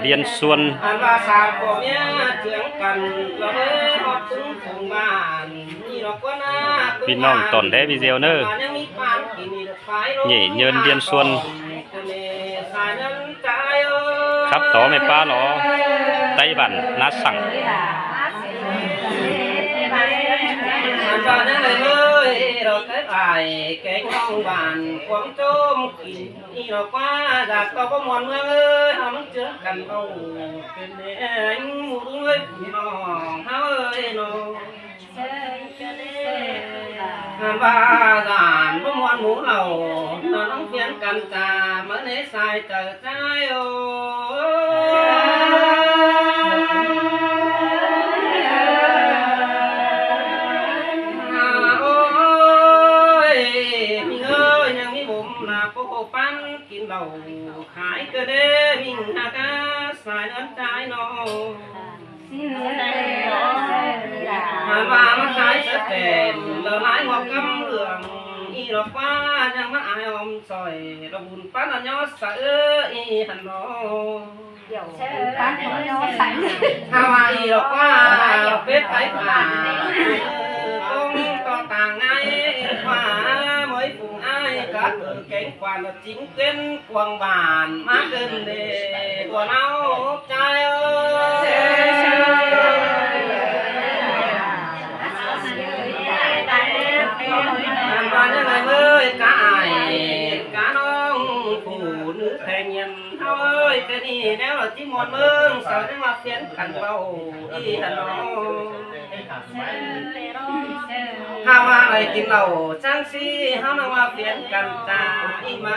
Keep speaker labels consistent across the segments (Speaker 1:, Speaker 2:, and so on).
Speaker 1: เรียนส่วน
Speaker 2: อันว่าสาวพวกเนี้ยเถียงกันเราเลยฮอดถึงถึงบ้านนี่เราก็น่า
Speaker 1: พี่น้องตอนได้วิดีโอเนอร์นี่เยินเรียนส่วนครับต่อไม่ป้าหรอไต้บันนัดสั่ง
Speaker 2: บ้านนั่นเลยเราใช้ไอ้แกงน้องบ้านความโจมกินนี่เราก็จากตัวก็มวนเมืองเอ้ยมันเจอกันเอาเป็นเองหมู่ด้วยพี่น้องเฮ้ยน้องบ้านบ่มวนหมูเราน้องเพียนกันจ่าเมื่อในสายเจอใจโอ้ปั้นกินเหล้าขายก็ได้วิ่งหากาสายเดินใจน้องมาขายสเต็มเราหลายหัวกำเหลืองอีหลอกว่ายังมาอายอมซอยเราบุญปั้นอันยอดสะอีหันน้องปั้นอันยอดสะถ้าว่าอีหลอกว่าเป็ดไก่ป่าต้องต่อต่างไงว่าmới cùng ai các cánh quan là chính quyền quang bản má gần để của nào trai ơi và những người ơi cả ai cả non phụ nữ thành nhân thôi cái gì nếu là chỉ một mương sao nếu mà phiến cảnh bầu đi là nó haoมาเลยกินเหล้าจังสิเฮามาเปลี่ยนกันจ้าอีมา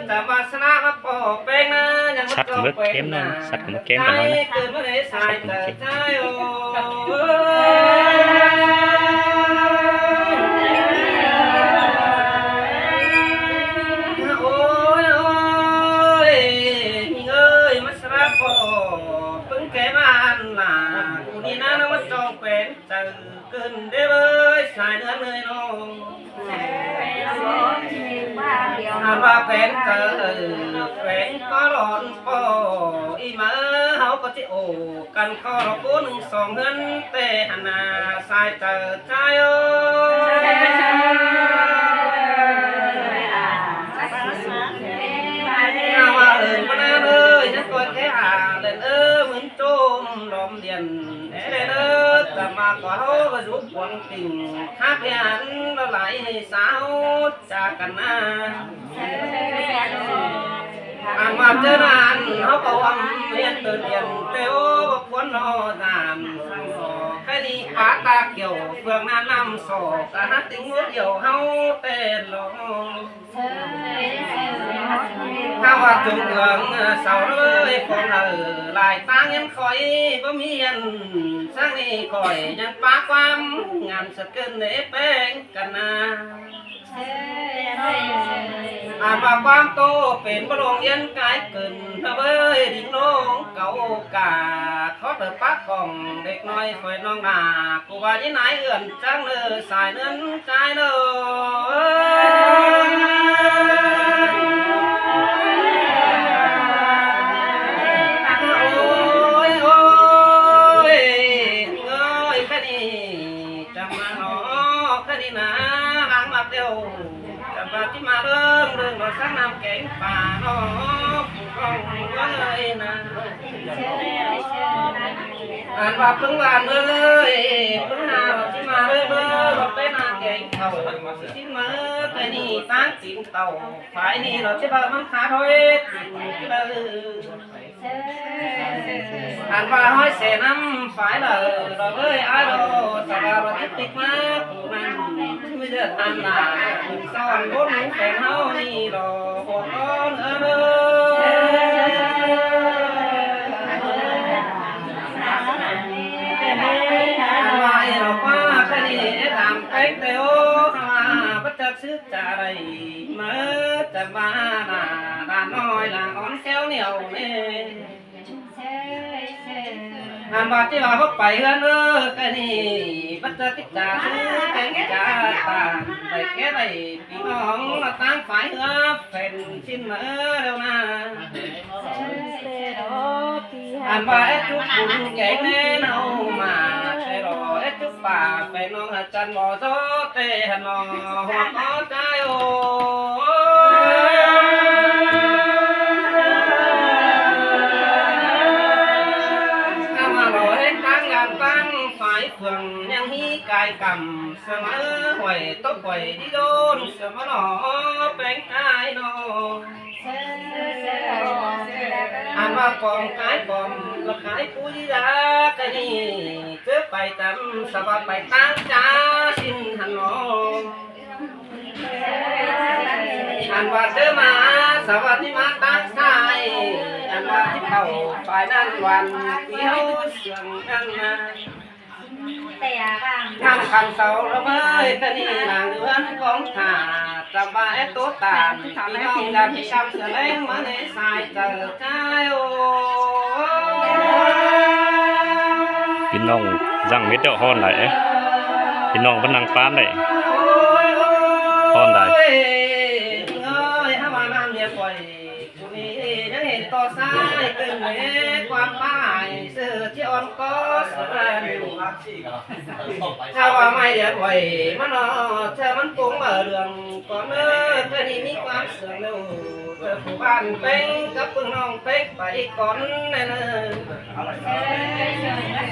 Speaker 2: จะวาสนามาปอแป้งนะยัง
Speaker 1: สัตว์กับเกมนั่นสัตว์กับเกมกันน้อยนะ
Speaker 2: เกิดมาได้สายแต่ใจโอ้ขึ้นได้เลยสายเนื้อเลยน้องว่าแฟนเกิดแฟนก็ร้อนปออีมาเขาก็จะโอกันก็เราโก้หนึ่งสองเงินแต่หันหน้าสายเจอใจเอ้ยว่ามาหน้าเลยนักตัวแค่เล่นเหมือนโจมลมเดียนแต่มาก็เขาก็รู้ความจริงฮักยันเราไหลสาวจากกันนะอ่านมาเจอนานเขาก็วังเรียนตื่นเรียนเต้าบอกคนรอตามแค่นี้ปาตาเกี่ยวเฟืองน้ำน้ำสอกแต่ฮักติ้งหัวเดียวเขาเต้นลงถ้าว่าจุงเมืองเสาเลยคนหลายตาเงินคอยบ่มีเงินสร้างนี่คอยยังปาความงานสะเกินเนแป้งกันนะอ่านว่าความโตเป็นบรองเย็นกายเกินเฮ้ยดิ่งน้องเก่ากาเขาเติบปักของเด็กน้อยคอยน้องนากูว่าที่ไหนเอื่อนจังเลยสายเนื้อใจที่มาเรื่องเราสร้างน้ำแกงป่าเนาะผู้กองเลยนะอ่านว่าเพิ่งวานเลยเพิ่งหาที่มาเรื่องเราไปน้ำแกงเต่าที่มาแต่นี่ตั้งจิ๋มเต่าฝ่ายนี่เราจะแบบมันขาถอยอ่านว่าห้อยเสน้ำฝ่ายเราเลยอ้ายเราสบายเราติดมาผู้นั้นไม่เดือดอันหนาซ่อนบนแขนเฮานี่รอหัวก้อนว่าเราว่าคดีทำเป็นเตียวบัดจักซื้อจ่าไรเมื่อจะมาหน้าด้านน้อยหลังอ่อนแก้วเหนียวเนี่ยงานบาดที่ว่าเขาไปกันกันนี่บัดเจอติดจ่าซื้อแกงจ่าตาได้แค่ได้พี่น้องมาตั้งฝ่ายเป็นชิ้นเมื่อเร็วนะ านว่าทุกคนแก่แน่เนามาใช่รอทุกป่าไปน้องจันบ่โซเตหนอหัวก็ใจโอถ้ามาลอยตั้งงานตั้งฝ่ายเฟืองยังฮีกายกำเสมอหวยตกหวยที่โดนเสมอหนอแปลงหายนออันว่ากองขายกองก็ขายปุ๋ยยาไก่นี่เจอไปจำสวัสดิ์ไปตั้งจ้าสิ้นหันนออันว่าเจอมาสวัสดิ์ที่มาตั้งใจอันว่าที่เข้าฝ่ายนั้นวันเดียวเสียงกันมาทำคำเสาระเมยตะนี่นางเดือนของข้าสบายตัวตาพี่น้องจะพี่ช้ำเสือเล้งมาในสายเจอใจโอ
Speaker 1: พี่น้องยังเม็ดเดาะฮ้อนไหลพี่น้องเพิ่นนั่งปานได้ฮ้อนได้
Speaker 2: เอ้ยถ้ามาน้ำเนี่ยปล่อยกูนี่ยังเห็นต่อสายเกินเลยความหมายเสื้อที่อ่อนก็เสื้อถ้าว่าไม่เดือดไหวมันเนาะเธอมันปรุงมาเรื่องก่อนเนอะเธอนี่มีความเสื่อมเร็วเธอผู้บ้านเป็นกับพึ่งน้องเป็นไปก่อนแน่เนอะ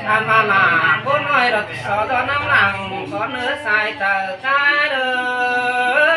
Speaker 2: ทำมาหน้าคนน้อยดอกสอดน้ำหลังก่อนเนื้อสายตาใจเด้อ